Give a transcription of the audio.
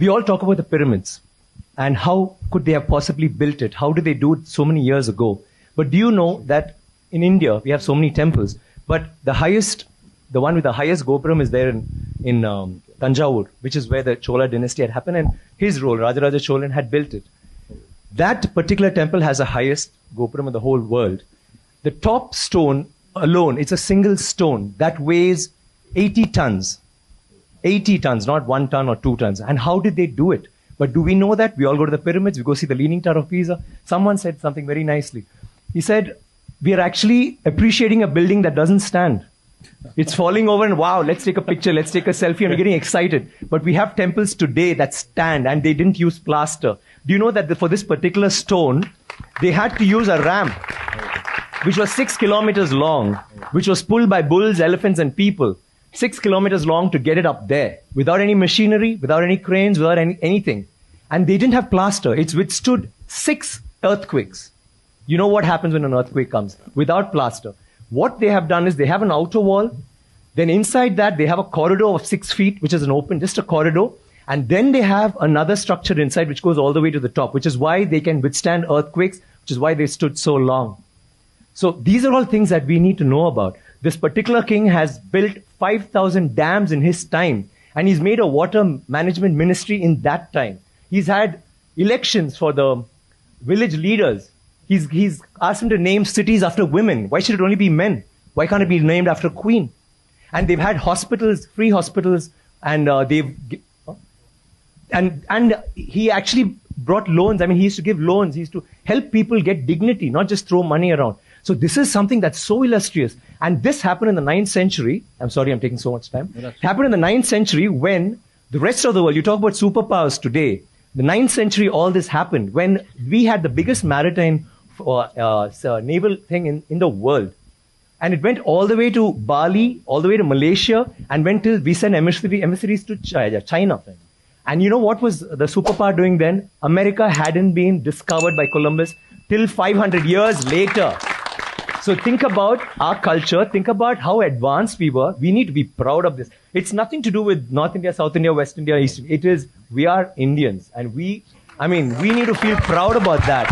we all talk about the pyramids and how could they have possibly built it? How did they do it so many years ago? But do you know that in India, we have so many temples, but the one with the highest Gopuram is there in Tanjavur, which is where the Chola dynasty had happened, and his role, Rajaraja Cholan, had built it. That particular temple has the highest Gopuram in the whole world. The top stone alone, it's a single stone that weighs 80 tons. 80 tons, not 1 ton or 2 tons. And how did they do it? But do we know that? We all go to the pyramids, we go see the Leaning Tower of Pisa. Someone said something very nicely. He said, we are actually appreciating a building that doesn't stand. It's falling over and wow, let's take a picture, let's take a selfie, and we're getting excited. But we have temples today that stand and they didn't use plaster. Do you know that for this particular stone, they had to use a ramp, which was 6 kilometers long, which was pulled by bulls, elephants, and people. 6 kilometers long to get it up there, without any machinery, without any cranes, without anything. And they didn't have plaster. It's withstood 6 earthquakes. You know what happens when an earthquake comes? Without plaster. What they have done is they have an outer wall. Then inside that, they have a corridor of 6 feet, which is an open, just a corridor. And then they have another structure inside, which goes all the way to the top, which is why they can withstand earthquakes, which is why they stood so long. So these are all things that we need to know about. This particular king has built 5,000 dams in his time, and he's made a water management ministry in that time. He's had elections for the village leaders. He's asked them to name cities after women. Why should it only be men? Why can't it be named after a queen? And they've had hospitals, free hospitals, and he actually brought loans. I mean, he used to give loans. He used to help people get dignity, not just throw money around. So this is something that's so illustrious. And this happened in the 9th century. I'm sorry, I'm taking so much time. It happened in the 9th century when the rest of the world, you talk about superpowers today, the 9th century, all this happened when we had the biggest maritime naval thing in the world. And it went all the way to Bali, all the way to Malaysia, and went till we sent emissaries to China. And you know what was the superpower doing then? America hadn't been discovered by Columbus till 500 years later. So think about our culture, think about how advanced we were. We need to be proud of this. It's nothing to do with North India, South India, West India, East India. It is, we are Indians. And we need to feel proud about that.